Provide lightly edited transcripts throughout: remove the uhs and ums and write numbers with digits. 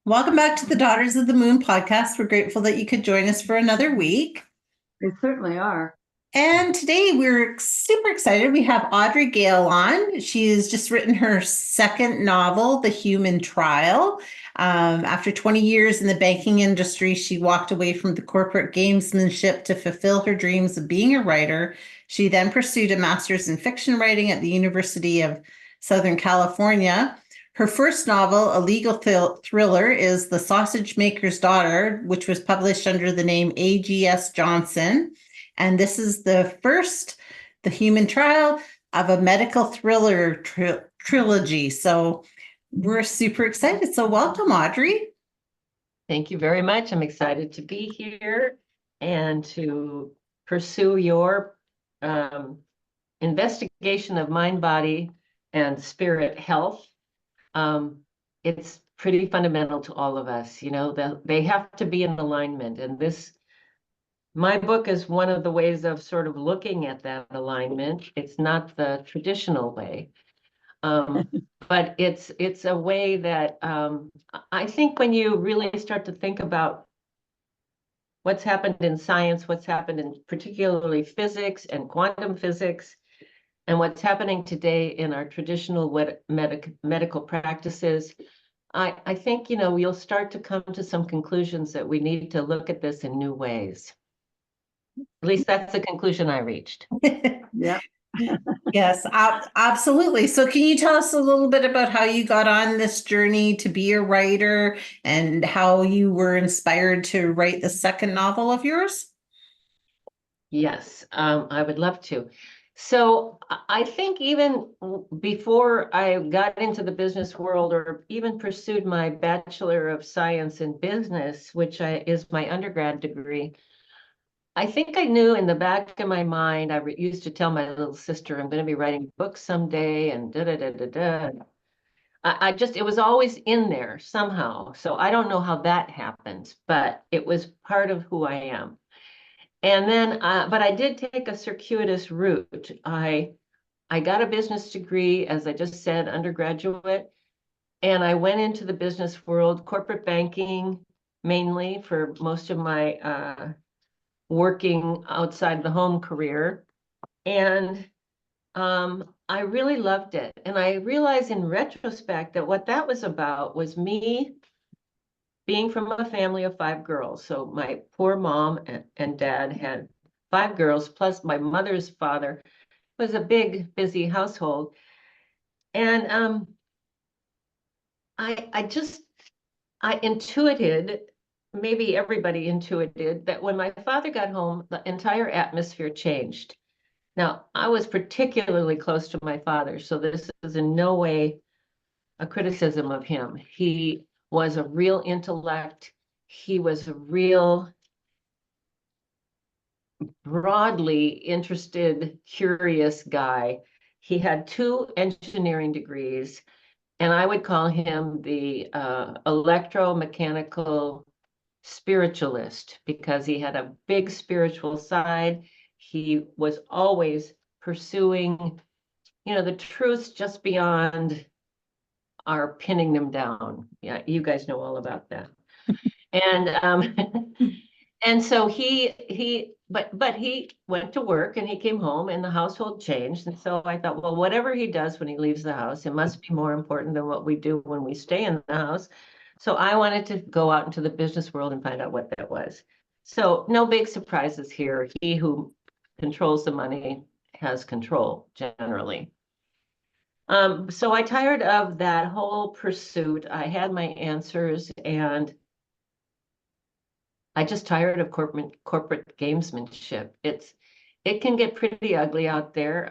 Welcome back to the Daughters of the Moon podcast. We're grateful that you could join us for another week. They certainly are. And today we're super excited. We have Audrey Gale on. She has just written her second novel, The Human Trial. After 20 years in the banking industry, she walked away from the corporate gamesmanship to fulfill her dreams of being a writer. She then pursued a master's in fiction writing at the University of Southern California. Her first novel, a legal thriller, is The Sausage Maker's Daughter, which was published under the name A.G.S. Johnson. And this is the first, The Human Trial, of a medical thriller trilogy. So we're super excited. So welcome, Audrey. Thank you very much. I'm excited to be here and to pursue your investigation of mind, body, and spirit health. It's pretty fundamental to all of us. They have to be in alignment. And my book is one of the ways of sort of looking at that alignment. It's not the traditional way. But it's a way that I think when you really start to think about what's happened in science, what's happened in particularly physics and quantum physics, and what's happening today in our traditional medical practices, I think, you'll start to come to some conclusions that we need to look at this in new ways. At least that's the conclusion I reached. Yeah. Yes, absolutely. So can you tell us a little bit about how you got on this journey to be a writer and how you were inspired to write the second novel of yours? Yes, I would love to. So I think even before I got into the business world or even pursued my Bachelor of Science in Business, which is my undergrad degree, I think I knew in the back of my mind, I used to tell my little sister, I'm going to be writing books someday and da-da-da-da-da. It was always in there somehow. So I don't know how that happened, but it was part of who I am. And then, but I did take a circuitous route. I got a business degree, as I just said, undergraduate, and I went into the business world, corporate banking, mainly for most of my working outside the home career. And I really loved it. And I realized in retrospect that what that was about was me being from a family of 5 girls. So my poor mom and dad had 5 girls, plus my mother's father. It was a big, busy household. And I intuited, maybe everybody intuited, that when my father got home, the entire atmosphere changed. Now, I was particularly close to my father, so this is in no way a criticism of him. He was a real intellect. He was a real broadly interested, curious guy. He had 2 engineering degrees, and I would call him the electromechanical spiritualist because he had a big spiritual side. He was always pursuing, the truths just beyond our pinning them down. Yeah, you guys know all about that. And and so but he went to work and he came home and the household changed. And so I thought, well, whatever he does when he leaves the house, it must be more important than what we do when we stay in the house. So I wanted to go out into the business world and find out what that was. So no big surprises here. He who controls the money has control generally. So I tired of that whole pursuit. I had my answers and I just tired of corporate gamesmanship. It can get pretty ugly out there.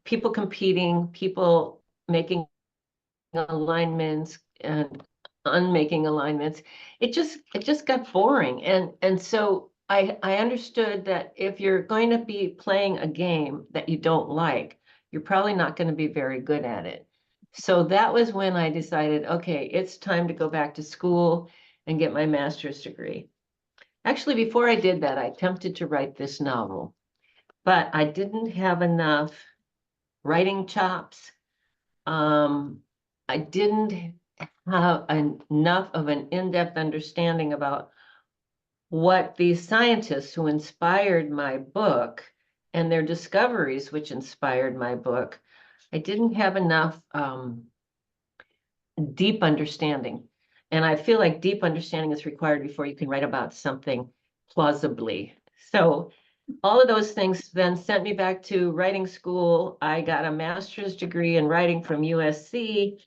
People competing, people making alignments and unmaking alignments. It just got boring. And so I understood that if you're going to be playing a game that you don't like, you're probably not going to be very good at it. So that was when I decided, okay, it's time to go back to school and get my master's degree. Actually, before I did that, I attempted to write this novel, but I didn't have enough writing chops. I didn't have enough of an in-depth understanding about what these scientists who inspired my book and their discoveries, which inspired my book, I didn't have enough deep understanding. And I feel like deep understanding is required before you can write about something plausibly. So all of those things then sent me back to writing school. I got a master's degree in writing from USC.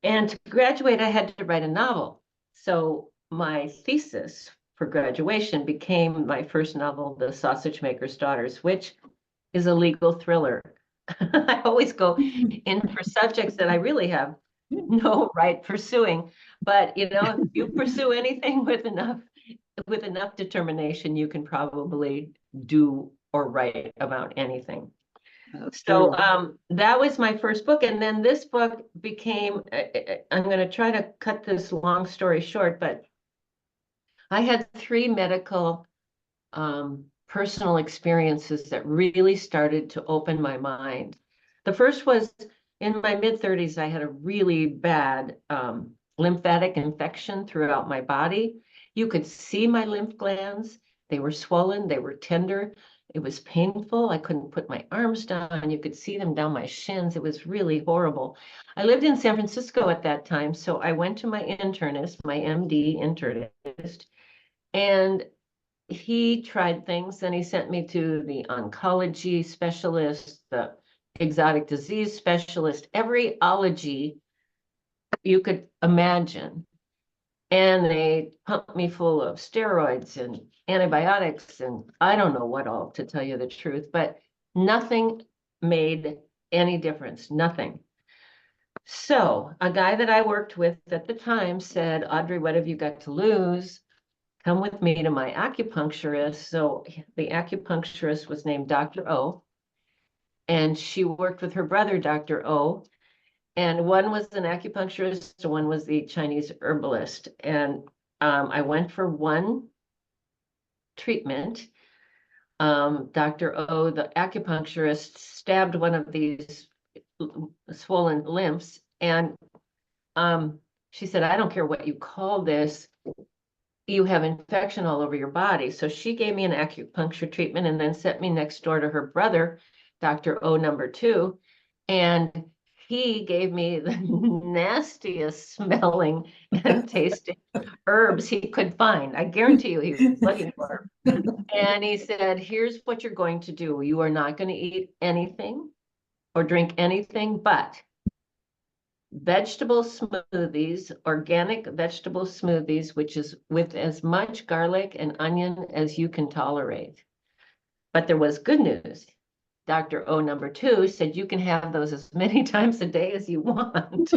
And to graduate, I had to write a novel. So my thesis for graduation became my first novel, The Sausage Maker's Daughters, which is a legal thriller. I always go in for subjects that I really have no right pursuing. But you know, if you pursue anything with enough determination, you can probably do or write about anything. So that was my first book. And then this book became, I'm going to try to cut this long story short, but I had 3 medical personal experiences that really started to open my mind. The first was in my mid-30s, I had a really bad lymphatic infection throughout my body. You could see my lymph glands. They were swollen, they were tender. It was painful. I couldn't put my arms down. You could see them down my shins. It was really horrible. I lived in San Francisco at that time, so I went to my internist, my MD internist, and he tried things, and he sent me to the oncology specialist, the exotic disease specialist, every ology you could imagine. And they pumped me full of steroids and antibiotics and I don't know what all, to tell you the truth, but nothing made any difference, nothing. So a guy that I worked with at the time said, Audrey, what have you got to lose? Come with me to my acupuncturist. So the acupuncturist was named Dr. O, and she worked with her brother, Dr. O, and one was an acupuncturist, one was the Chinese herbalist. And I went for one treatment. Dr. O, the acupuncturist, stabbed one of these swollen lymphs, and she said, I don't care what you call this, you have infection all over your body. So she gave me an acupuncture treatment and then sent me next door to her brother, Dr. O number 2, and he gave me the nastiest smelling and tasting herbs he could find. I guarantee you he was looking for them. And he said, here's what you're going to do. You are not going to eat anything or drink anything but vegetable smoothies, organic vegetable smoothies, which is with as much garlic and onion as you can tolerate. But there was good news. Dr. O number 2 said you can have those as many times a day as you want.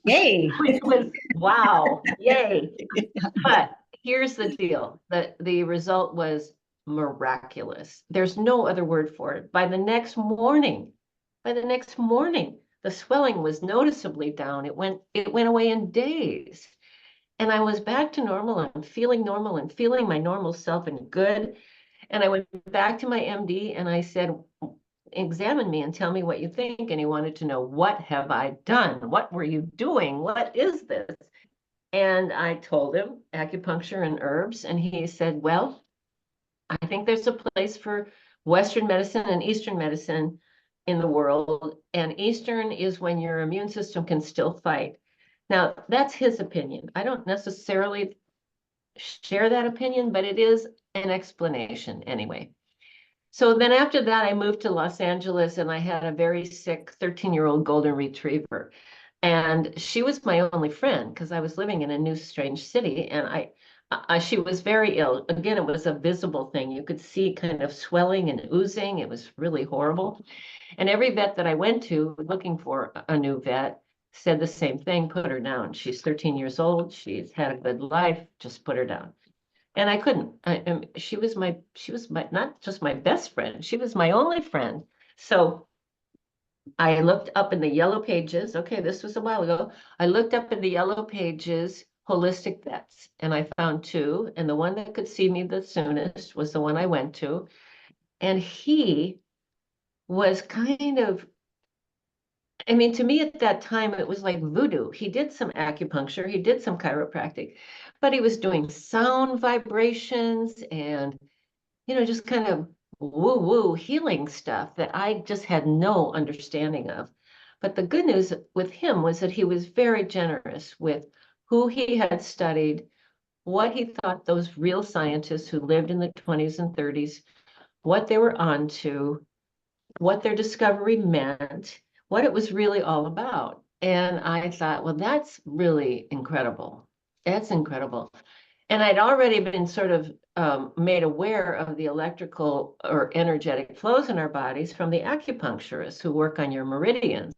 Yay. Which was, wow, yay. But here's the deal. The result was miraculous. There's no other word for it. By the next morning, the swelling was noticeably down. It went away in days. And I was back to normal and feeling my normal self and good. And I went back to my MD and I said, examine me and tell me what you think. And he wanted to know, what have I done? What were you doing? What is this? And I told him acupuncture and herbs. And he said, well, I think there's a place for Western medicine and Eastern medicine in the world. And Eastern is when your immune system can still fight. Now, that's his opinion. I don't necessarily share that opinion, but it is an explanation anyway. So then after that, I moved to Los Angeles and I had a very sick 13-year-old golden retriever. And she was my only friend because I was living in a new strange city, and she was very ill. Again, it was a visible thing. You could see kind of swelling and oozing. It was really horrible. And every vet that I went to looking for a new vet said the same thing, put her down. She's 13 years old. She's had a good life. Just put her down. And I couldn't. She was my not just my best friend. She was my only friend. So I looked up in the yellow pages. Okay, this was a while ago. I looked up in the yellow pages, holistic vets, and I found 2. And the one that could see me the soonest was the one I went to. And he was kind of I mean, to me at that time, it was like voodoo. He did some acupuncture, he did some chiropractic, but he was doing sound vibrations and, just kind of woo-woo healing stuff that I just had no understanding of. But the good news with him was that he was very generous with who he had studied, what he thought those real scientists who lived in the 20s and 30s, what they were onto, what their discovery meant, what it was really all about. And I thought, well, that's really incredible. That's incredible. And I'd already been sort of made aware of the electrical or energetic flows in our bodies from the acupuncturists who work on your meridians,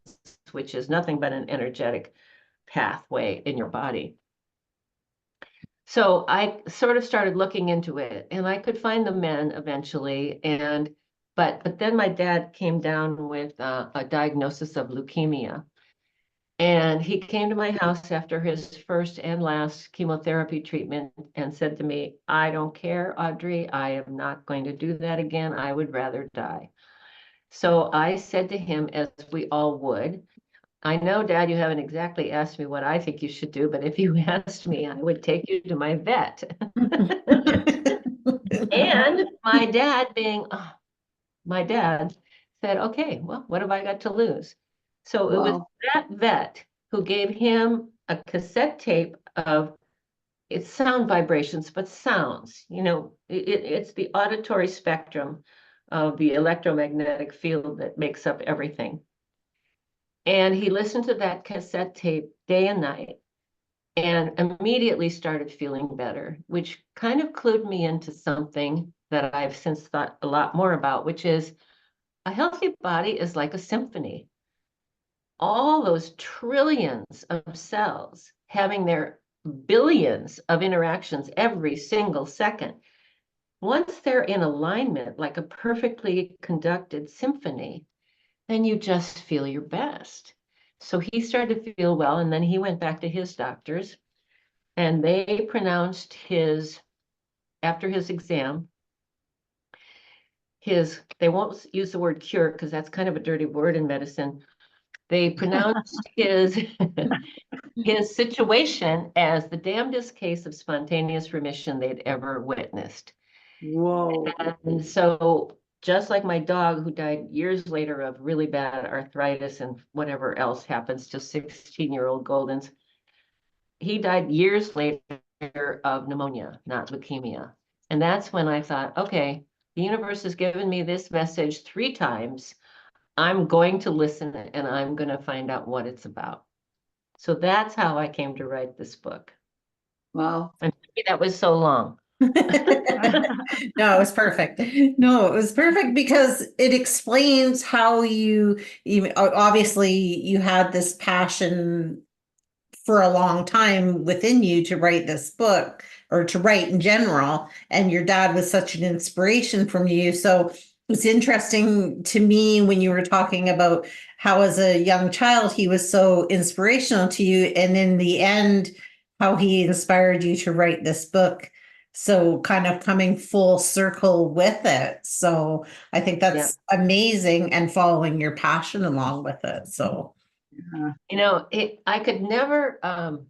which is nothing but an energetic pathway in your body. So I sort of started looking into it, and I could find the men eventually. But then my dad came down with a diagnosis of leukemia. And he came to my house after his first and last chemotherapy treatment and said to me, I don't care, Audrey, I am not going to do that again. I would rather die. So I said to him, as we all would, I know, Dad, you haven't exactly asked me what I think you should do, but if you asked me, I would take you to my vet. And my dad said, okay, well, what have I got to lose? So it was Wow. that vet who gave him a cassette tape of it's sound vibrations, but sounds, it's the auditory spectrum of the electromagnetic field that makes up everything. And he listened to that cassette tape day and night and immediately started feeling better, which kind of clued me into something that I've since thought a lot more about, which is a healthy body is like a symphony. All those trillions of cells having their billions of interactions every single second. Once they're in alignment, like a perfectly conducted symphony, then you just feel your best. So he started to feel well, and then he went back to his doctors, and they pronounced after his exam, they won't use the word cure because that's kind of a dirty word in medicine. They pronounced his situation as the damnedest case of spontaneous remission they'd ever witnessed. Whoa. And so just like my dog who died years later of really bad arthritis and whatever else happens to 16-year-old Goldens, he died years later of pneumonia, not leukemia. And that's when I thought, okay, the universe has given me this message 3 times. I'm going to listen and I'm going to find out what it's about. So that's how I came to write this book. Wow. And that was so long. No, it was perfect. No, it was perfect because it explains how obviously you had this passion for a long time within you to write this book or to write in general. And your dad was such an inspiration from you. So it's interesting to me when you were talking about how, as a young child, he was so inspirational to you. And in the end, how he inspired you to write this book. So kind of coming full circle with it. So I think that's amazing, and following your passion along with it. So, I could never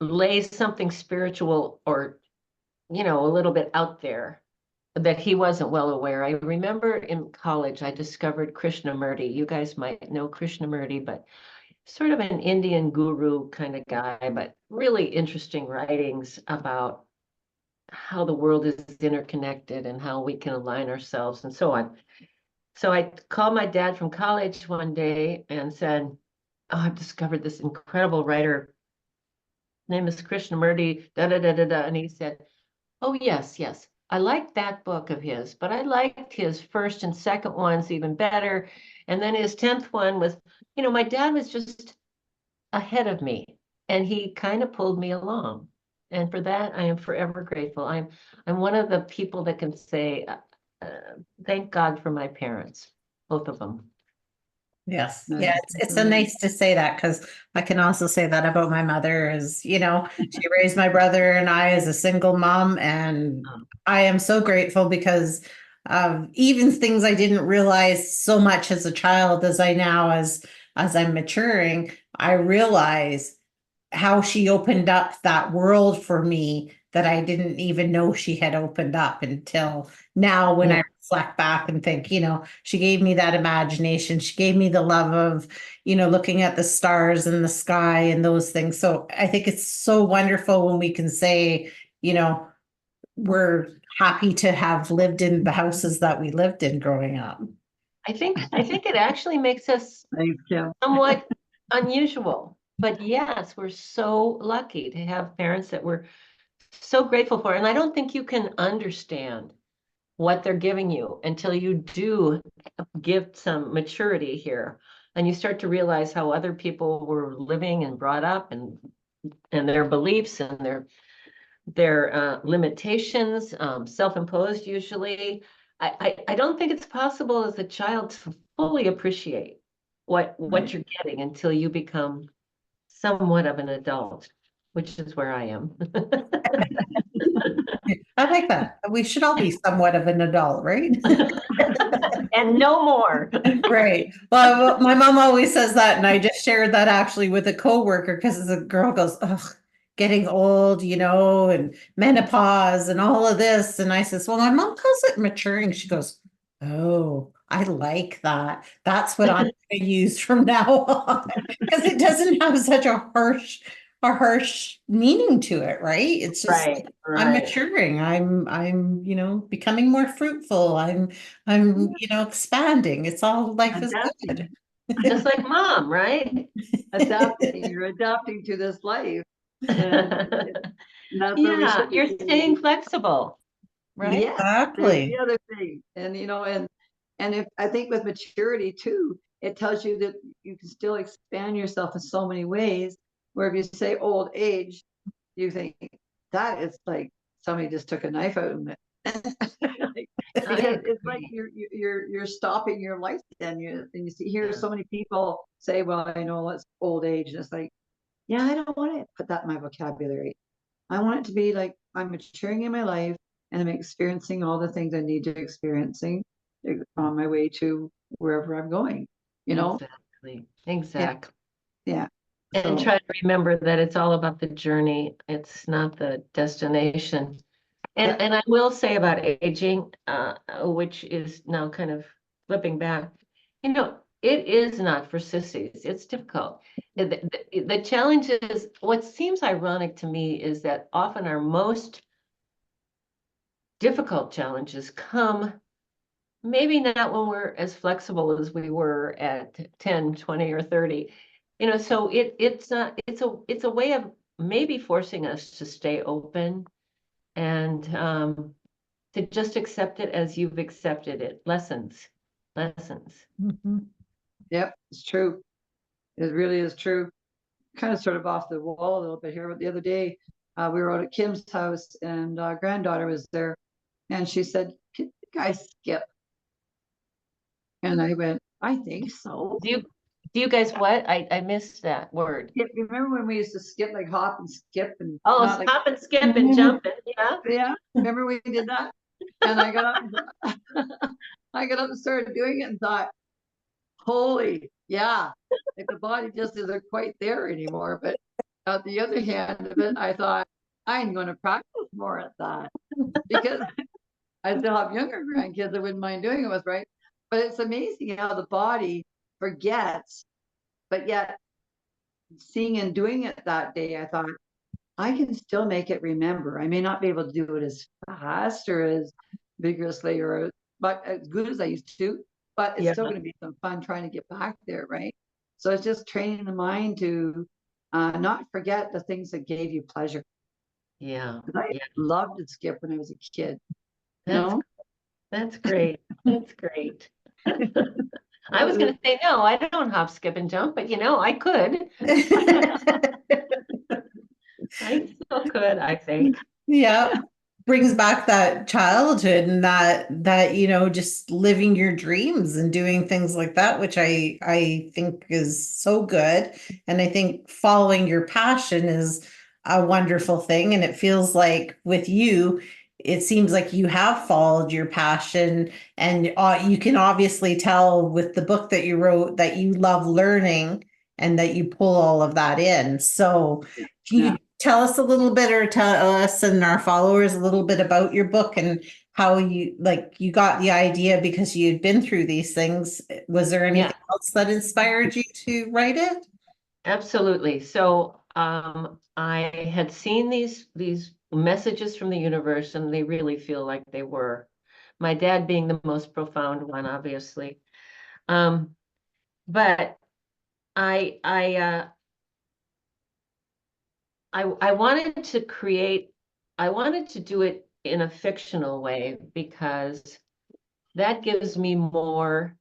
lay something spiritual or, a little bit out there that he wasn't well aware. I remember in college, I discovered Krishnamurti. You guys might know Krishnamurti, but sort of an Indian guru kind of guy, but really interesting writings about how the world is interconnected and how we can align ourselves and so on. So I called my dad from college one day and said, oh, I've discovered this incredible writer. His name is Krishnamurti, da da da da da. And he said, oh, yes, yes. I liked that book of his, but I liked his first and second ones even better. And then his 10th one was, my dad was just ahead of me, and he kind of pulled me along. And for that, I am forever grateful. I'm one of the people that can say, thank God for my parents, both of them. yes. Yeah, it's so nice to say that, because I can also say that about my mother. She raised my brother and I as a single mom, and I am so grateful because even things I didn't realize so much as a child as I now as as I'm maturing, I realize how she opened up that world for me that I didn't even know she had opened up until now when I reflect back and think, she gave me that imagination. She gave me the love of, looking at the stars and the sky and those things. So I think it's so wonderful when we can say, we're happy to have lived in the houses that we lived in growing up. I think it actually makes us Thanks, Kim. somewhat unusual. But yes, we're so lucky to have parents that we're so grateful for. And I don't think you can understand what they're giving you until you do give some maturity here. And you start to realize how other people were living and brought up, and their beliefs and their limitations, self-imposed usually. I don't think it's possible as a child to fully appreciate what you're getting until you become somewhat of an adult, which is where I am. I like that. We should all be somewhat of an adult, right? And no more. Right. Well, my mom always says that, and I just shared that actually with a coworker because the girl goes, "Ugh, getting old, and menopause and all of this." And I says, "Well, my mom calls it maturing." She goes, "Oh, I like that. That's what I'm going to use from now on," because it doesn't have such a harsh meaning to it, right? It's just Right, I'm right. maturing. I'm, becoming more fruitful. I'm, expanding. It's all life is good. Just like mom, right? Adapting. You're adapting to this life. And that's where we Yeah, should you're be. staying flexible, right? Yeah, there's the Exactly. other thing. And and if I think with maturity too, it tells you that you can still expand yourself in so many ways. Where if you say old age, you think that is like somebody just took a knife out of it. I Because it's like agree. you're stopping your life. Then you hear so many people say, "Well, I know it's old age," and it's like, yeah, I don't want to put that in my vocabulary. I want it to be like I'm maturing in my life and I'm experiencing all the things I need to experiencing on my way to wherever I'm going. You know? Exactly, Yeah, exactly. yeah. And So try to remember that it's all about the journey. It's not the destination. yeah, And I will say about aging, which is now kind of flipping back, it is not for sissies. It's difficult. The challenge is, what seems ironic to me is that often our most difficult challenges come maybe not when we're as flexible as we were at 10, 20, or 30. So it's a way of maybe forcing us to stay open and to just accept it as you've accepted it. Lessons. Mhm. yep, it's true. It really is true. Kind of sort of off the wall a little bit here, but the other day we were out at Kim's house and granddaughter was there, and she said, "Can the guy skip?" And I went, "I think so." Do you guys what? I missed that word. Yeah, remember when we used to skip, like hop and skip and Oh, not like, hop and skip and jump and yeah. yeah, remember we did that? And I got up, I got up and started doing it and thought, holy, yeah, like the body just isn't quite there anymore. But on the other hand of it, I thought, I'm going to practice more at that because I still have younger grandkids. I wouldn't mind doing it with, right? But it's amazing how the body forgets, but yet seeing and doing it that day, I thought, I can still make it remember. I may not be able to do it as fast or as vigorously or but as good as I used to, but it's Yeah. still going to be some fun trying to get back there, right? So it's just training the mind to not forget the things that gave you pleasure. Yeah. 'Cause I Yeah. loved to skip when I was a kid, you That's know? that's great. That's great. I That was was going to say, no, I don't hop, skip, and jump, but I could. I still could, I think. Yeah. Brings back that childhood and that just living your dreams and doing things like that, which I think is so good. And I think following your passion is a wonderful thing. And it feels like with you, it seems like you have followed your passion, and you can obviously tell with the book that you wrote that you love learning and that you pull all of that in. So can you Yeah. tell us a little bit, or tell us and our followers a little bit about your book and how you got the idea because you'd been through these things? Was there anything Yeah, else that inspired you to write it? absolutely. So I had seen these messages from the universe, and they really feel like they were. My dad being the most profound one, obviously. Um, but I I uh, I wanted to create. I wanted to do it in a fictional way because that gives me more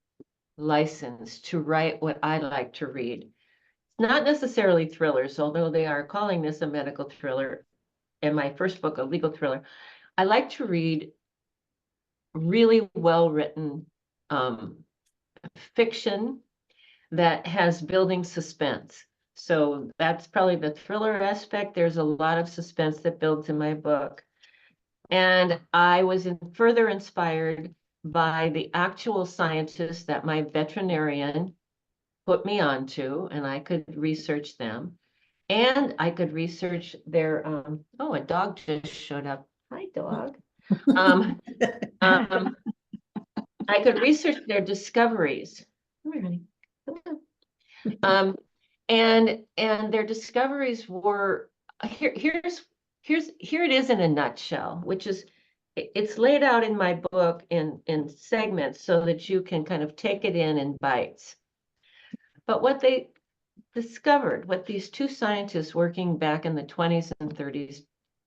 license to write what I like to read. Not necessarily thrillers, although they are calling this a medical thriller, and my first book a legal thriller. I like to read really well-written fiction that has building suspense. So that's probably the thriller aspect. There's a lot of suspense that builds in my book. And I was further inspired by the actual scientists that my veterinarian put me onto, and I could research them. And I could research their, oh, a dog just showed up. Hi, dog. Um, um, I could research their discoveries. Come here, honey. Come on. And their discoveries were here it is in a nutshell, which is it's laid out in my book in segments so that you can kind of take it in bites. But what they discovered, what these two scientists working back in the 20s and 30s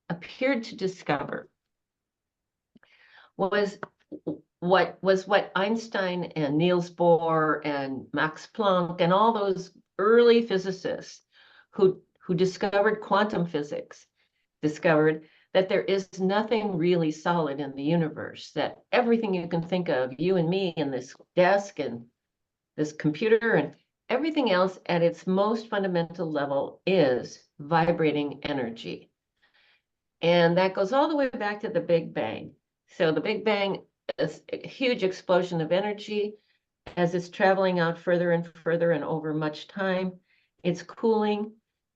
appeared to discover was what Einstein and Niels Bohr and Max Planck and all those early physicists who discovered quantum physics discovered that there is nothing really solid in the universe, that everything you can think of, you and me and this desk and this computer and everything else at its most fundamental level is vibrating energy. And that goes all the way back to the Big Bang. So the Big Bang is a huge explosion of energy. As it's traveling out further and further and over much time, it's cooling,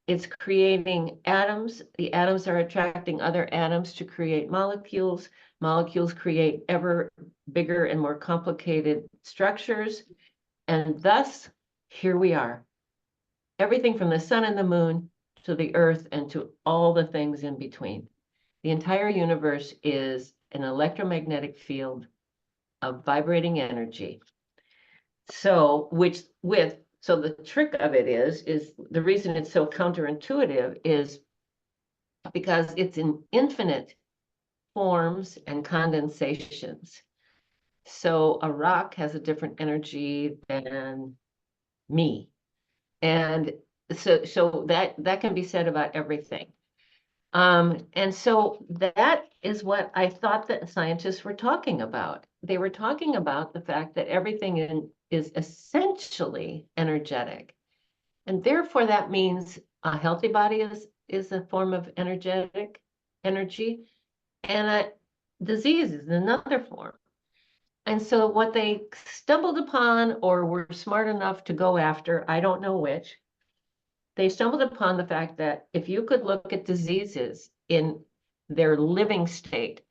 it's creating atoms. The atoms are attracting other atoms to create molecules. Molecules create ever bigger and more complicated structures. And thus, here we are. Everything from the sun and the moon to the earth and to all the things in between. The entire universe is an electromagnetic field of vibrating energy. So the trick of it is the reason it's so counterintuitive is because it's in infinite forms and condensations. So a rock has a different energy than me. And so that can be said about everything. And so that is what I thought that scientists were talking about. They were talking about the fact that everything is essentially energetic. And therefore that means a healthy body is a form of energetic energy, and a disease is another form. And so what they stumbled upon or were smart enough to go after, I don't know which, they stumbled upon the fact that if you could look at diseases in their living state,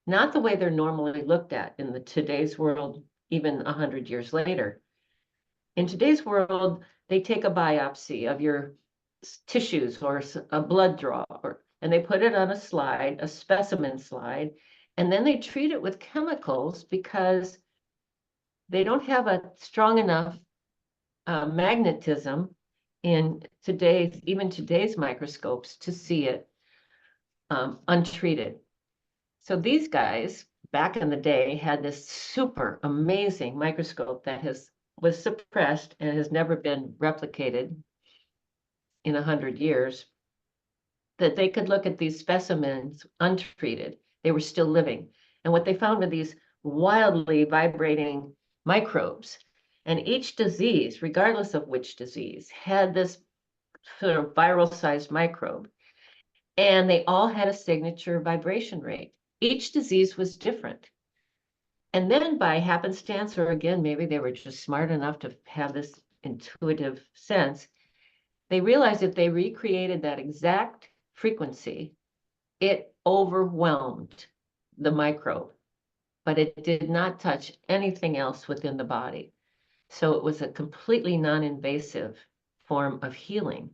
not the way they're normally looked at in today's world, even 100 years later. In today's world, they take a biopsy of your tissues or a blood draw, and they put it on a slide, a specimen slide, and then they treat it with chemicals because they don't have a strong enough magnetism in today's microscopes to see it untreated. So these guys back in the day had this super amazing microscope that was suppressed and has never been replicated in 100 years, that they could look at these specimens untreated. They were still living. And what they found were these wildly vibrating microbes. And each disease, regardless of which disease, had this sort of viral sized microbe. And they all had a signature vibration rate. each disease was different. And then by happenstance, or again, maybe they were just smart enough to have this intuitive sense, they realized if they recreated that exact frequency, it overwhelmed the microbe, but it did not touch anything else within the body. So it was a completely non-invasive form of healing.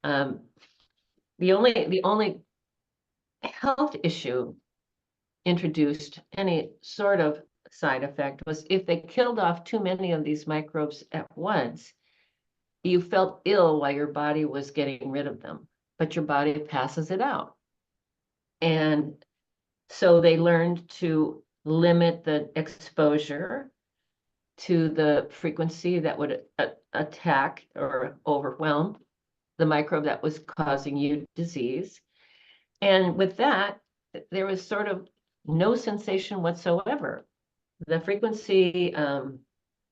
The only health issue introduced any sort of side effect was if they killed off too many of these microbes at once, you felt ill while your body was getting rid of them, but your body passes it out. And so they learned to limit the exposure to the frequency that would attack or overwhelm the microbe that was causing you disease. And with that, there was sort of no sensation whatsoever. The frequency,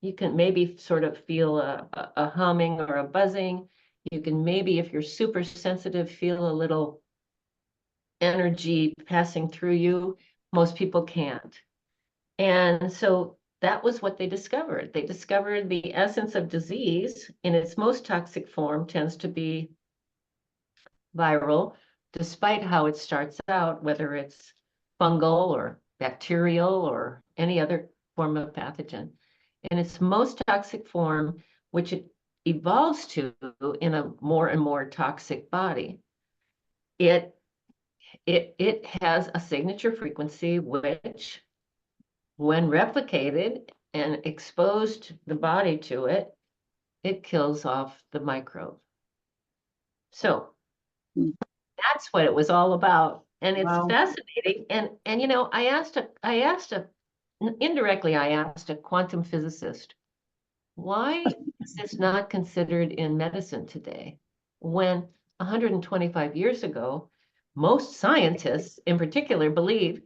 you can maybe sort of feel a humming or a buzzing. You can maybe, if you're super sensitive, feel a little energy passing through you. Most people can't. And so that was what they discovered. They discovered the essence of disease in its most toxic form tends to be viral, despite how it starts out, whether it's fungal or bacterial or any other form of pathogen. In its most toxic form, which it evolves to in a more and more toxic body, it has a signature frequency which, when replicated and exposed the body to it, it kills off the microbe. So that's what it was all about. And it's fascinating. And you know, indirectly, I asked a quantum physicist, why is this not considered in medicine today? When 125 years ago, most scientists in particular believe,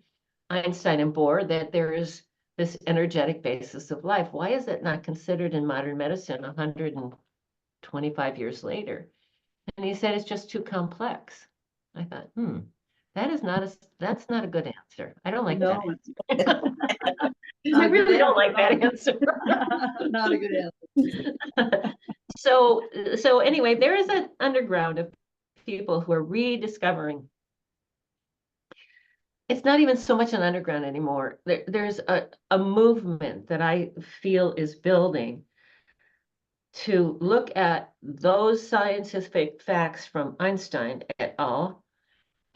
Einstein and Bohr, that there is this energetic basis of life. Why is it not considered in modern medicine 125 years later? And he said, it's just too complex. I thought, that's not a good answer. I don't like that. I really don't like that answer. Not a good answer. So anyway, there is an underground of people who are rediscovering. It's not even so much an underground anymore. There's a movement that I feel is building to look at those scientific facts from Einstein et al.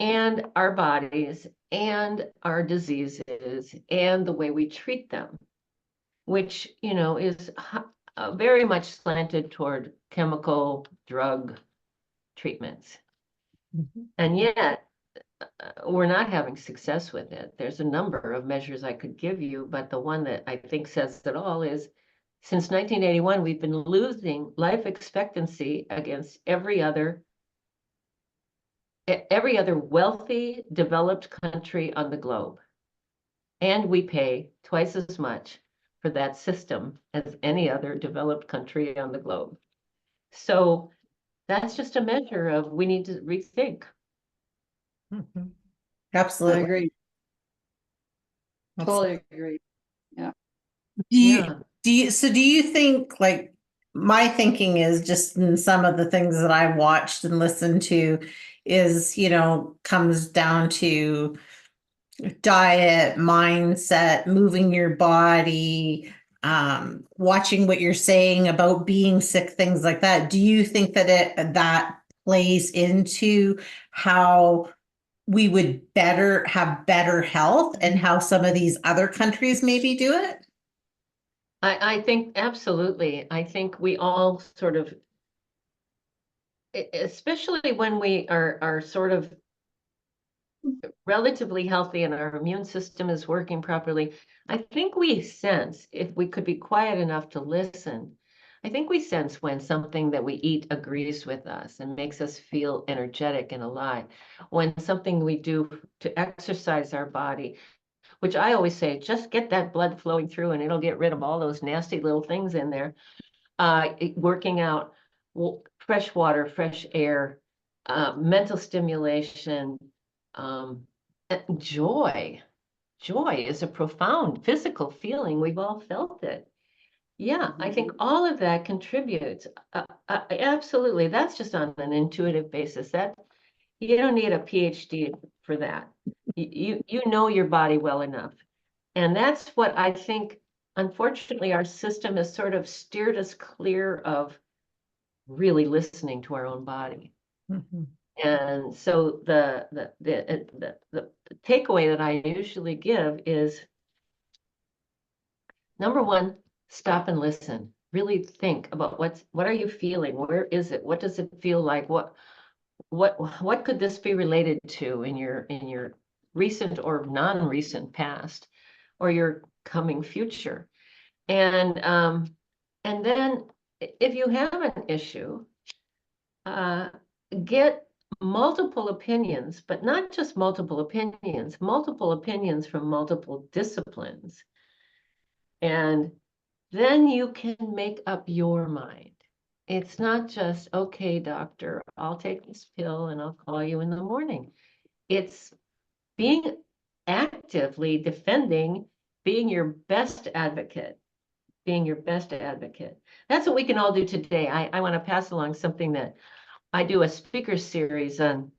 And our bodies and our diseases and the way we treat them, which, you know, is very much slanted toward chemical drug treatments. And yet, we're not having success with it. There's a number of measures I could give you, but the one that I think says it all is, since 1981, we've been losing life expectancy against every other wealthy, developed country on the globe. And we pay twice as much for that system as any other developed country on the globe. So that's just a measure of we need to rethink. Absolutely. I agree. Totally agree. Yeah. Do you think, like, my thinking is just in some of the things that I watched and listened to is, you know, comes down to diet, mindset, moving your body, watching what you're saying about being sick, things like that. Do you think that that plays into how we would have better health and how some of these other countries maybe do it? I think absolutely. I think we all sort of, especially when we are sort of relatively healthy and our immune system is working properly, I think we sense, if we could be quiet enough to listen, I think we sense when something that we eat agrees with us and makes us feel energetic and alive. When something we do to exercise our body, which I always say, just get that blood flowing through and it'll get rid of all those nasty little things in there. Working out, fresh water, fresh air, mental stimulation, Joy. Joy is a profound physical feeling. We've all felt it. Yeah, I think all of that contributes. Absolutely. That's just on an intuitive basis. That you don't need a PhD for that. You know your body well enough. And that's what I think, unfortunately, our system has sort of steered us clear of really listening to our own body. Mhm. And so the takeaway that I usually give is, number one, stop and listen. Really think about what are you feeling? Where is it? What does it feel like? What could this be related to in your recent or non-recent past, or your coming future? And then if you have an issue, get multiple opinions, but not just multiple opinions from multiple disciplines. And then you can make up your mind. It's not just, okay, doctor, I'll take this pill and I'll call you in the morning. It's being actively defending, being your best advocate, being your best advocate. That's what we can all do today. I want to pass along something that I do a speaker series on,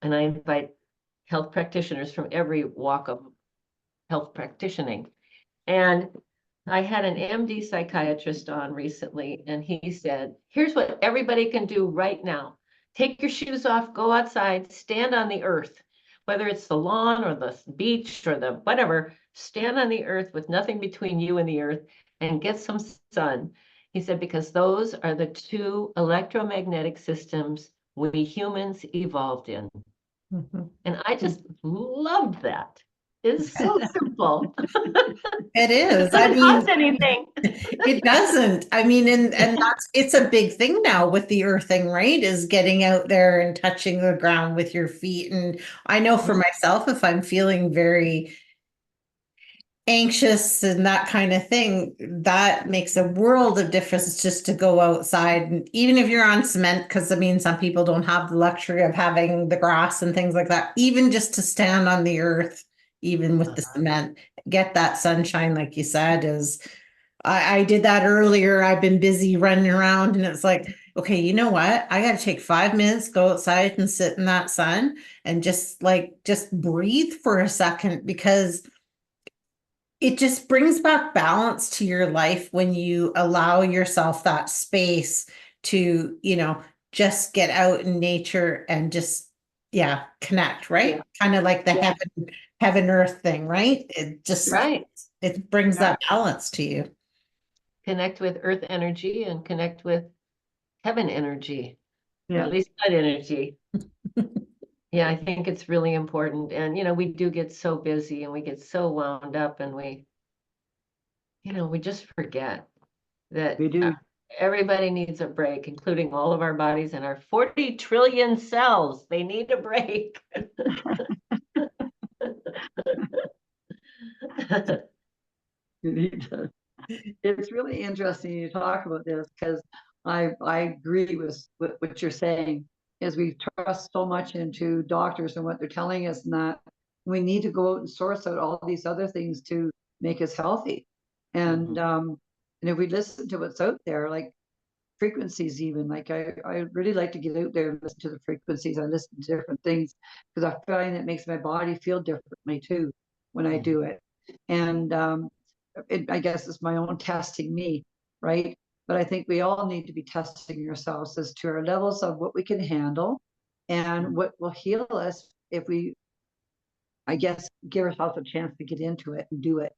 and I invite health practitioners from every walk of health practicing. And I had an MD psychiatrist on recently, and he said, here's what everybody can do right now. Take your shoes off, go outside, stand on the earth, whether it's the lawn or the beach or the whatever, stand on the earth with nothing between you and the earth and get some sun. He said, because those are the two electromagnetic systems we humans evolved in. Mhm. And I just loved that. It's so simple. It is. It I doesn't mean, cost anything. it doesn't. I mean, and that's it's a big thing now with the earthing, right? Is getting out there and touching the ground with your feet. And I know for myself, if I'm feeling very anxious and that kind of thing, that makes a world of difference just to go outside. And even if you're on cement, because I mean, some people don't have the luxury of having the grass and things like that, even just to stand on the earth, even with the cement, get that sunshine, like you said, is I did that earlier. I've been busy running around and it's like, okay, you know what? I got to take 5 minutes, go outside and sit in that sun and just breathe for a second because it just brings back balance to your life when you allow yourself that space to, just get out in nature and just, yeah, connect, right? Yeah. Kind of like the Yeah. heaven earth thing, right? Right. It brings that balance to you. Connect with earth energy and connect with heaven energy, or Yeah. at least that energy. Yeah, I think it's really important. And, we do get so busy and we get so wound up and we just forget that We do. everybody needs a break, including all of our bodies and our 40 trillion cells. They need a break. You need to. It's really interesting you talk about this because I agree with what you're saying. Is we trust so much into doctors and what they're telling us, and that we need to go out and source out all these other things to make us healthy. And and if we listen to what's out there, like frequencies, even like I really like to get out there and listen to the frequencies. I listen to different things because I find it makes my body feel differently too when I do it. And I guess it's my own testing me, right? But I think we all need to be testing ourselves as to our levels of what we can handle and what will heal us if we, I guess, give ourselves a chance to get into it and do it.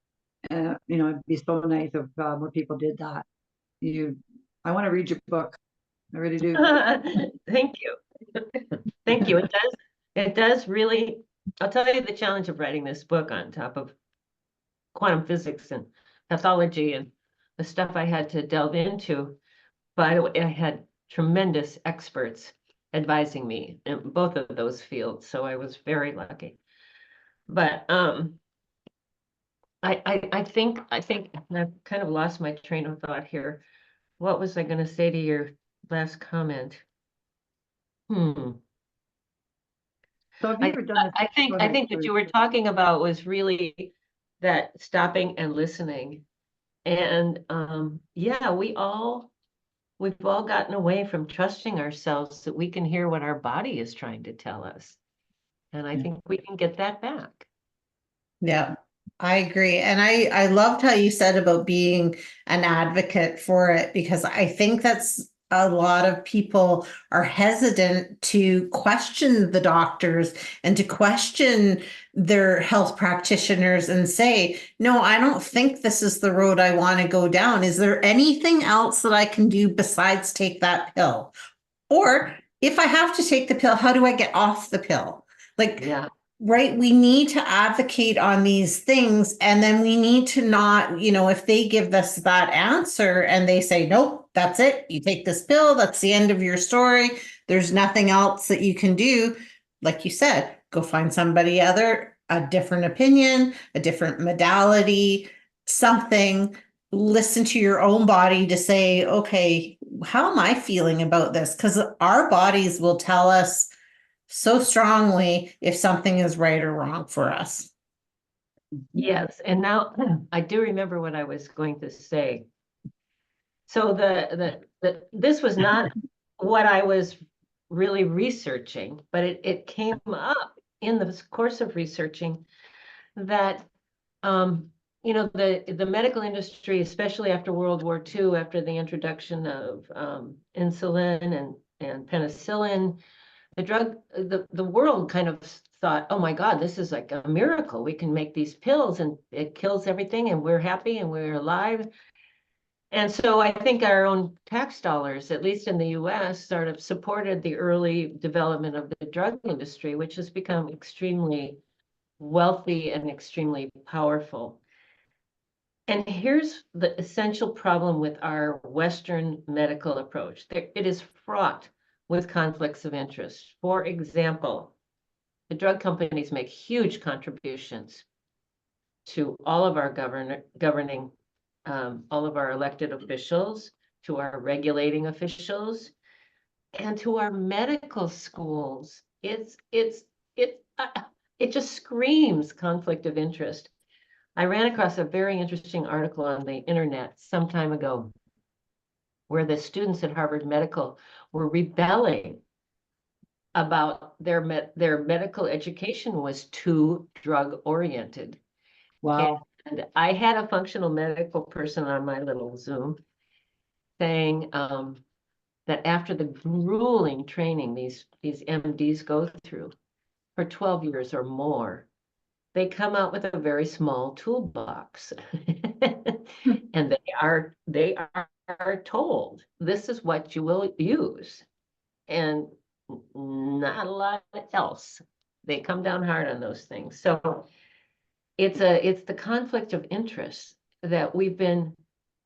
It'd be so nice if more people did that. I want to read your book. I really do. Thank you. Thank you. It does really, I'll tell you the challenge of writing this book on top of quantum physics and pathology and the stuff I had to delve into. By the way, I had tremendous experts advising me in both of those fields, so I was very lucky. But I think and I've kind of lost my train of thought here. What was I going to say to your last comment? So have you ever done I it? think, Go I ahead, think what sorry. you were talking about was really that stopping and listening. And yeah, we've all gotten away from trusting ourselves that we can hear what our body is trying to tell us. And I think we can get that back. Yeah, I agree. And I loved how you said about being an advocate for it, because I think that's a lot of people are hesitant to question the doctors and to question their health practitioners and say, no, I don't think this is the road I want to go down. Is there anything else that I can do besides take that pill? Or if I have to take the pill, how do I get off the pill? Like, Yeah. right, we need to advocate on these things, and then we need to not, if they give us that answer and they say, nope, that's it, you take this pill, that's the end of your story, there's nothing else that you can do, like you said, go find somebody other, a different opinion, a different modality, something. Listen to your own body to say, okay, how am I feeling about this? Because our bodies will tell us so strongly if something is right or wrong for us. Yes. And now I do remember what I was going to say. So this was not what I was really researching, but it came up in the course of researching that the medical industry, especially after World War II, after the introduction of insulin and penicillin, the world kind of thought, oh my God, this is like a miracle. We can make these pills and it kills everything and we're happy and we're alive. And so I think our own tax dollars, at least in the US, sort of supported the early development of the drug industry, which has become extremely wealthy and extremely powerful. And here's the essential problem with our Western medical approach. It is fraught with conflicts of interest. For example, the drug companies make huge contributions to all of our governing, all of our elected officials, to our regulating officials, and to our medical schools. It just screams conflict of interest. I ran across a very interesting article on the internet some time ago where the students at Harvard Medical were rebelling about their medical education was too drug oriented. Wow. And I had a functional medical person on my little Zoom saying that after the grueling training these MDs go through for 12 years or more, they come out with a very small toolbox. And they are told this is what you will use and not a lot else. They come down hard on those things. So it's the conflict of interest that we've been,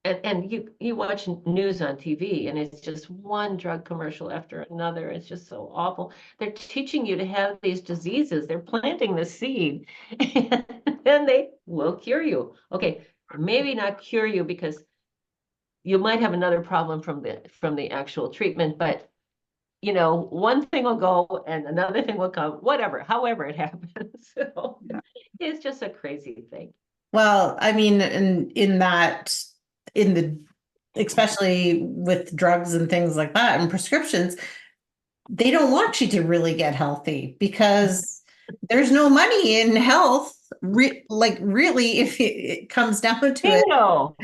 and you watch news on TV and it's just one drug commercial after another. It's just so awful. They're teaching you to have these diseases. They're planting the seed and then they will cure you. Okay, maybe not cure you because you might have another problem from the actual treatment, but one thing will go and another thing will come, whatever, however it happens. So Yeah. it's just a crazy thing. Well, I mean, in the, especially with drugs and things like that and prescriptions, they don't want you to really get healthy because there's no money in health. Like really, if it comes down to it. Bingo.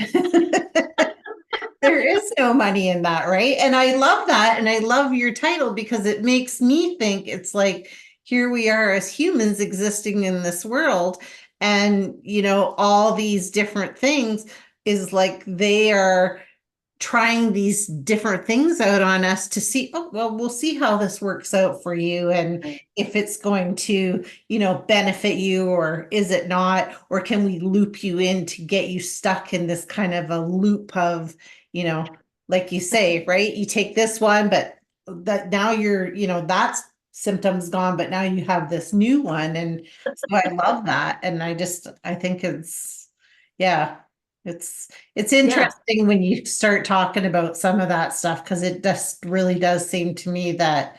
There is no money in that, right? And I love that. And I love your title because it makes me think it's like, here we are as humans existing in this world. And, all these different things is like they are trying these different things out on us to see, oh, well, we'll see how this works out for you. And if it's going to, benefit you or is it not, or can we loop you in to get you stuck in this kind of a loop of, like you say, right? You take this one, but that now you're, that's symptoms gone, but now you have this new one. And so I love that. And I think yeah, it's interesting when you start talking about some of that stuff because it just really does seem to me that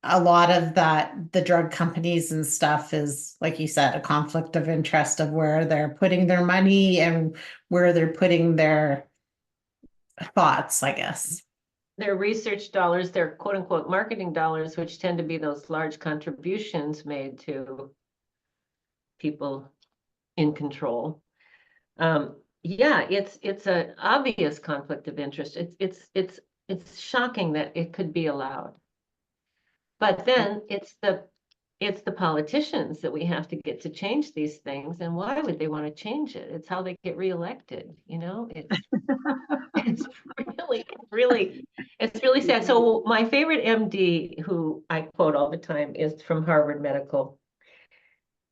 a lot of that, the drug companies and stuff is, like you said, a conflict of interest of where they're putting their money and where they're putting their thoughts, I guess. Their research dollars, their quote unquote marketing dollars, which tend to be those large contributions made to people in control. Yeah, it's an obvious conflict of interest. It's shocking that it could be allowed. But then it's the politicians that we have to get to change these things. And why would they want to change it? It's how they get reelected, you know? It's really sad. So my favorite MD, who I quote all the time, is from Harvard Medical.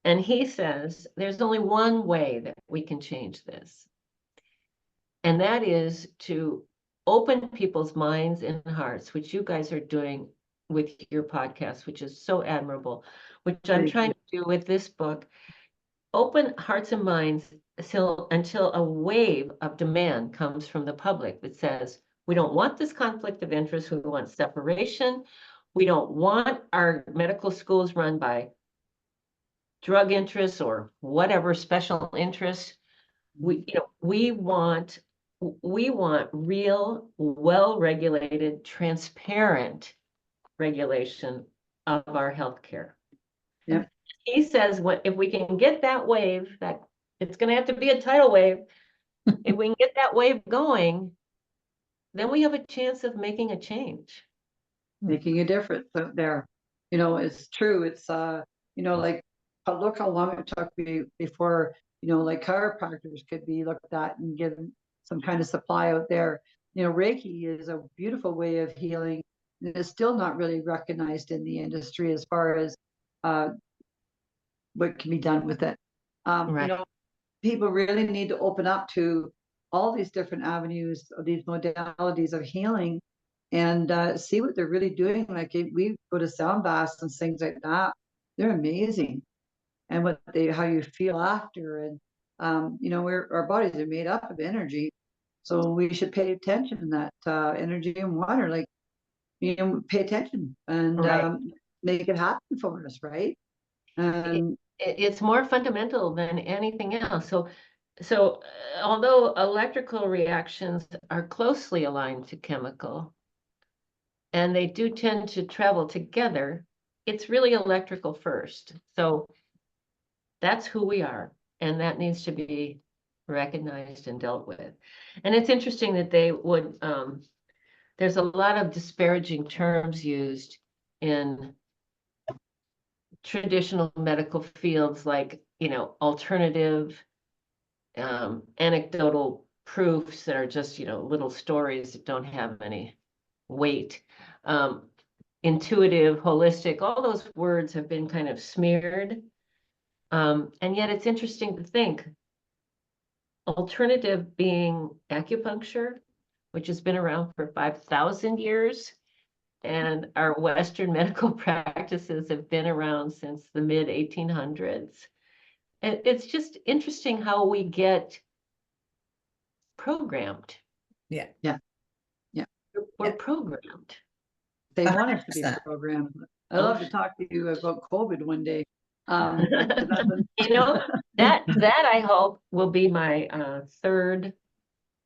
And he says, there's only one way that we can change this. And that is to open people's minds and hearts, which you guys are doing with your podcast, which is so admirable, which I'm trying to do with this book. Open hearts and minds until a wave of demand comes from the public that says, we don't want this conflict of interest. We want separation. We don't want our medical schools run by drug interests or whatever special interests. We want real, well-regulated, transparent regulation of our healthcare. Yeah. He says, if we can get that wave, that it's going to have to be a tidal wave. If we can get that wave going, then we have a chance of making a change. Making a difference out there. It's true. It's, like, look how long it took before, like chiropractors could be looked at and given some kind of supply out there. Reiki is a beautiful way of healing. And it's still not really recognized in the industry as far as what can be done with it. Right. People really need to open up to all these different avenues, these modalities of healing, and see what they're really doing. Like we go to sound baths and things like that, they're amazing, and how you feel after, and our bodies are made up of energy, so we should pay attention to that energy and water, like pay attention and make it happen for us, right? And it's more fundamental than anything else. So although electrical reactions are closely aligned to chemical, and they do tend to travel together, it's really electrical first. So that's who we are, and that needs to be recognized and dealt with. And it's interesting that they would, there's a lot of disparaging terms used in traditional medical fields, like, alternative, anecdotal proofs that are just, little stories that don't have any weight. Intuitive, holistic, all those words have been kind of smeared. And yet it's interesting to think, alternative being acupuncture, which has been around for 5,000 years. And our Western medical practices have been around since the mid 1800s. And it's just interesting how we get programmed. Yeah. We're programmed. They want us to be 100%. programmed. I'd love to talk to you about COVID one day. That I hope will be my third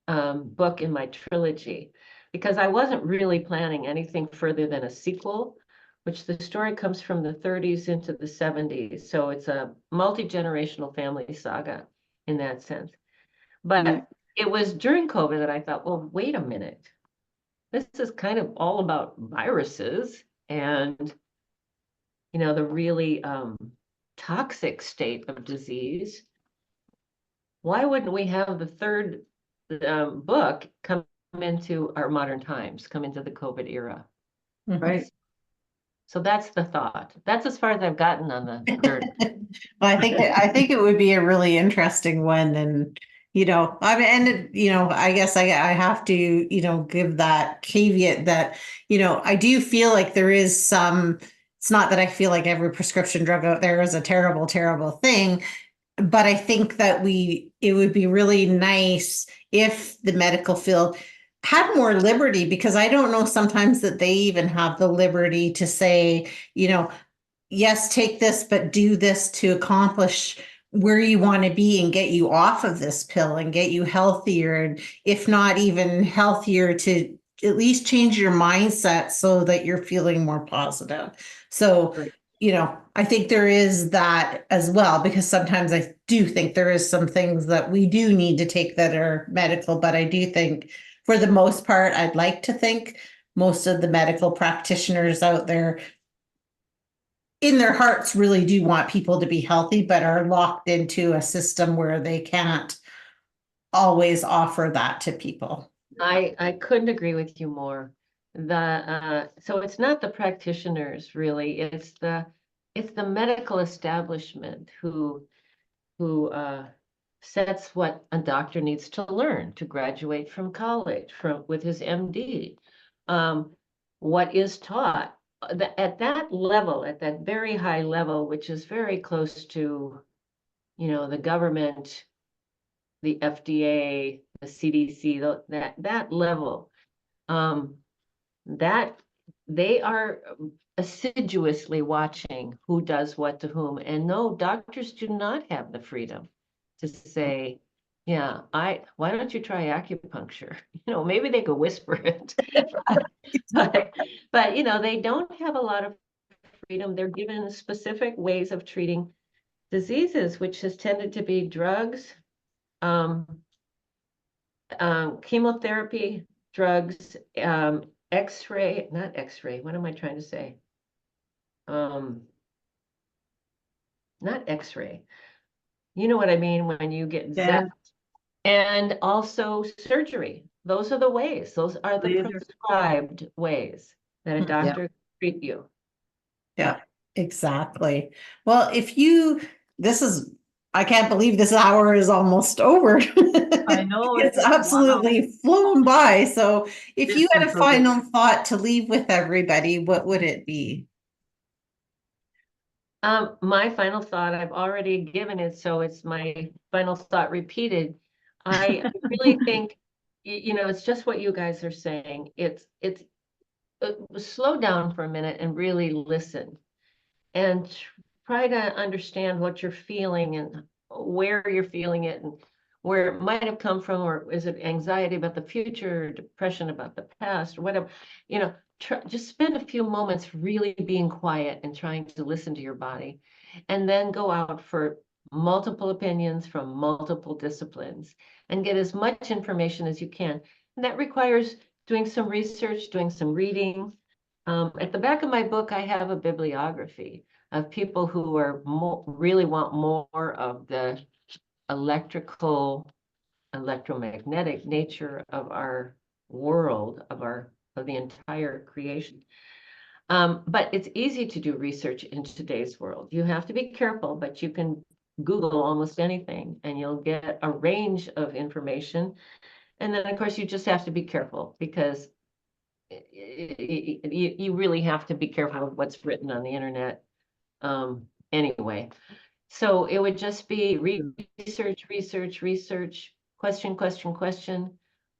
book in my trilogy, because I wasn't really planning anything further than a sequel, which the story comes from the 30s into the 70s. So it's a multi-generational family saga in that sense. But it was during COVID that I thought, well, wait a minute. This is kind of all about viruses and, the really toxic state of disease. Why wouldn't we have the third book come into our modern times, come into the COVID era? Right. So that's the thought. That's as far as I've gotten on the third. Well, I think it would be a really interesting one, and I guess I have to give that caveat that I do feel like there is some. It's not that I feel like every prescription drug out there is a terrible, terrible thing, but I think that it would be really nice if the medical field had more liberty, because I don't know sometimes that they even have the liberty to say, yes, take this, but do this to accomplish where you want to be and get you off of this pill and get you healthier. And if not even healthier, to at least change your mindset so that you're feeling more positive. So, Right. I think there is that as well, because sometimes I do think there is some things that we do need to take that are medical, but I do think for the most part, I'd like to think most of the medical practitioners out there in their hearts really do want people to be healthy, but are locked into a system where they can't always offer that to people. I couldn't agree with you more. So it's not the practitioners really, it's the medical establishment who sets what a doctor needs to learn to graduate from college with his MD. What is taught at that level, at that very high level, which is very close to, the government, the FDA, the CDC, that level, that they are assiduously watching who does what to whom. And no, doctors do not have the freedom to say, yeah, why don't you try acupuncture? Maybe they could whisper it. but they don't have a lot of freedom. They're given specific ways of treating diseases, which has tended to be drugs, chemotherapy, drugs, X-ray, not X-ray. What am I trying to say? Not X-ray. You know what I mean when you get zapped. And also surgery. Those are the ways. Those are the prescribed ways that a doctor can treat you. Yeah, exactly. Well, I can't believe this hour is almost over. I know. It's absolutely flown by. So if you had a final thought to leave with everybody, what would it be? My final thought, I've already given it, so it's my final thought repeated. I really think, it's just what you guys are saying. It's slow down for a minute and really listen and try to understand what you're feeling and where you're feeling it and where it might have come from, or is it anxiety about the future, depression about the past, or whatever. Just spend a few moments really being quiet and trying to listen to your body, and then go out for multiple opinions from multiple disciplines and get as much information as you can. And that requires doing some research, doing some reading. At the back of my book, I have a bibliography of people who are really want more of the electromagnetic nature of our world, of the entire creation. But it's easy to do research in today's world. You have to be careful, but you can Google almost anything and you'll get a range of information. And then, of course, you just have to be careful, because you really have to be careful of what's written on the internet. Anyway, so it would just be research, question,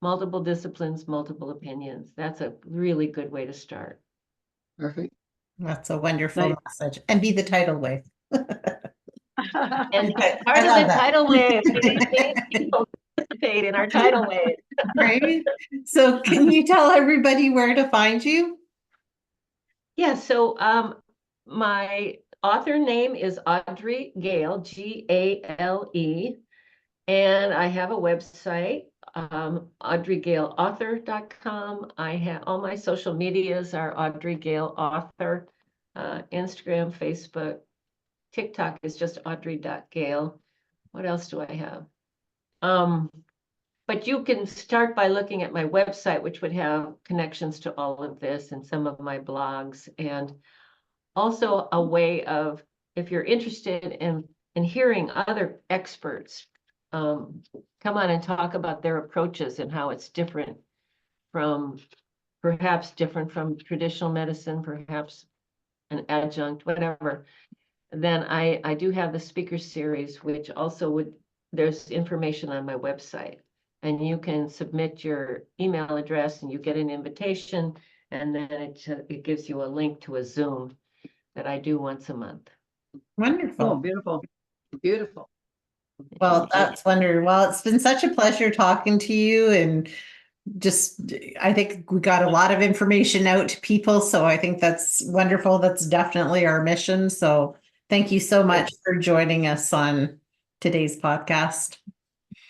multiple disciplines, multiple opinions. That's a really good way to start. Perfect. That's a wonderful message. And be the tidal wave. And part of the tidal wave, people participate in our tidal wave. Right? So can you tell everybody where to find you? Yeah, so my author name is Audrey Gale, Gale, and I have a website, audreygaleauthor.com. I have all my social medias are Audrey Gale Author, Instagram, Facebook, TikTok is just audrey.gale. What else do I have? But you can start by looking at my website, which would have connections to all of this and some of my blogs, and also a way of, if you're interested in hearing other experts come on and talk about their approaches and how it's perhaps different from traditional medicine, perhaps an adjunct, whatever, then I do have the speaker series, which also there's information on my website. and you can submit your email address and you get an invitation, and then it gives you a link to a Zoom that I do once a month. Oh, Wonderful. beautiful. Beautiful. Well, that's wonderful. Well, it's been such a pleasure talking to you, and just, I think we got a lot of information out to people. So I think that's wonderful. That's definitely our mission. So thank you so much for joining us on today's podcast.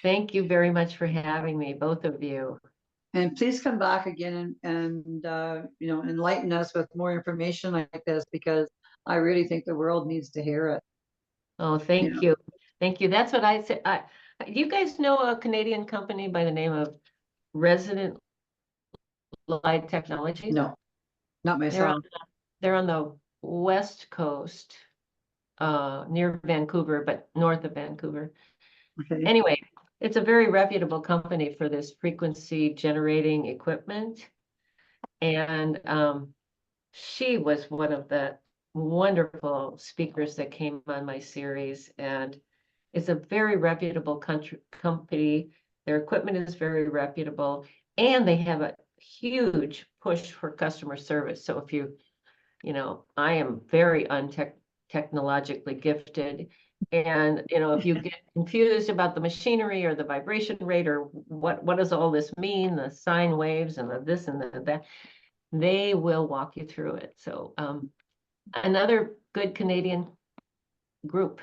Thank you very much for having me, both of you. And please come back again and enlighten us with more information like this, because I really think the world needs to hear it. Oh, thank you. Thank you. That's what I said. You guys know a Canadian company by the name of Resident Light Technologies? No, not myself. They're on the West Coast, near Vancouver, but north of Vancouver. Okay. Anyway, it's a very reputable company for this frequency generating equipment. And she was one of the wonderful speakers that came on my series, and it's a very reputable company. Their equipment is very reputable, and they have a huge push for customer service. So if I am very technologically gifted, and if you get confused about the machinery or the vibration rate or what does all this mean, the sine waves and the this and the that, they will walk you through it. So another good Canadian group.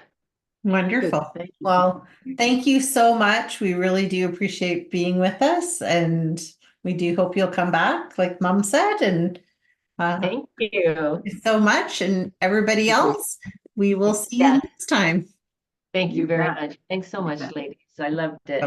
Wonderful. Thank you. Well, thank you so much. We really do appreciate being with us, and we do hope you'll come back, like Mom said. And Thank you. thank you so much. And everybody else, we will see you Yeah. next time. Thank you You very bet. much. Thanks so You much, bet. ladies. I loved it.